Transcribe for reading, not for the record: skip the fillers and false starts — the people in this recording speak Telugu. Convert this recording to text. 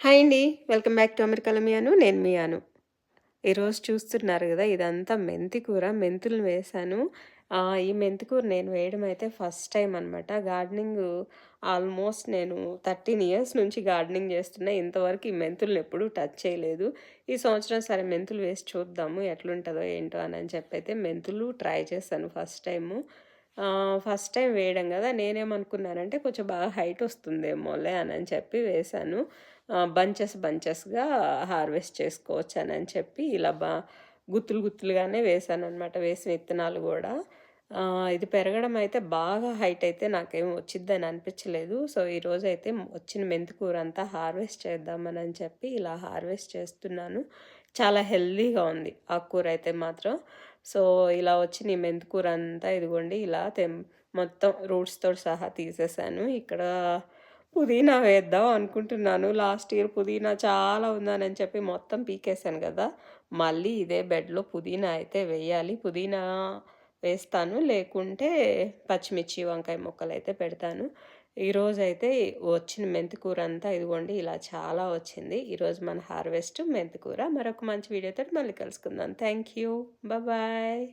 హాయ్ అండి. వెల్కమ్ బ్యాక్ టు అమెరికాలో మీ అను. నేను మీ అను. ఈరోజు చూస్తున్నారు గదా! ఇదంతా మెంతి కూర. మెంతులు వేశాను. ఈ మెంతి కూర నేను వేయడం అయితే ఫస్ట్ టైమ్ అనమాట. గార్డెనింగు ఆల్మోస్ట్ నేను 13 ఇయర్స్ నుంచి గార్డెనింగ్ చేస్తున్నా. ఇంతవరకు ఈ మెంతుల్ని ఎప్పుడూ టచ్ చేయలేదు. ఈ సంవత్సరం సరే మెంతులు వేసి చూద్దాము ఎట్లుంటదో ఏంటో అని చెప్పైతే మెంతులు ట్రై చేశాను ఫస్ట్ టైము. ఫస్ట్ టైం వేయడం గదా! నేనేమనుకున్నానంటే కొంచెం బాగా హైట్ వస్తుందేమోలే అని చెప్పి వేశాను. బంచెస్‌గా హార్వెస్ట్ చేసుకోవచ్చనని చెప్పి ఇలా గుత్తులు గుత్తులుగానే వేశాననమాట. వేసిన విత్తనాలు గూడా. ఇది పెరగడం అయితే బాగా హైట్ అయితే నాకేమి వచ్చిద్దని అనిపించలేదు. సో, ఈరోజైతే వచ్చిన మెంతి కూరంతా హార్వెస్ట్ చేద్దామనని చెప్పి ఇలా హార్వెస్ట్ చేస్తున్నాను. చాలా హెల్తీగా ఉంది ఆకుకూర అయితే మాత్రం. సో, ఇలా వచ్చిన ఈ మెంతి కూరంతా ఇదిగోండి ఇలా మొత్తం రూట్స్‌తో సహా తీసేసాను. ఇక్కడ పుదీనా వేద్దాం అనుకుంటున్నాను. లాస్ట్ ఇయర్ పుదీనా చాలా ఉందని చెప్పి మొత్తం పీకేసాను గదా! మళ్ళీ ఇదే బెడ్‌లో పుదీనా అయితే వేయాలి. పుదీనా వేస్తాను. లేకుంటే పచ్చిమిర్చి, వంకాయ మొక్కలైతే పెడతాను. ఈరోజైతే వచ్చిన మెంతి కూరంతా ఇదిగోండి ఇలా చాలా వచ్చింది. ఈరోజు మన హార్వెస్ట్ మెంతి కూర. మరొక మంచి వీడియోతోటి మళ్ళీ కలుసుకుందాం. Thank you. బాయ్.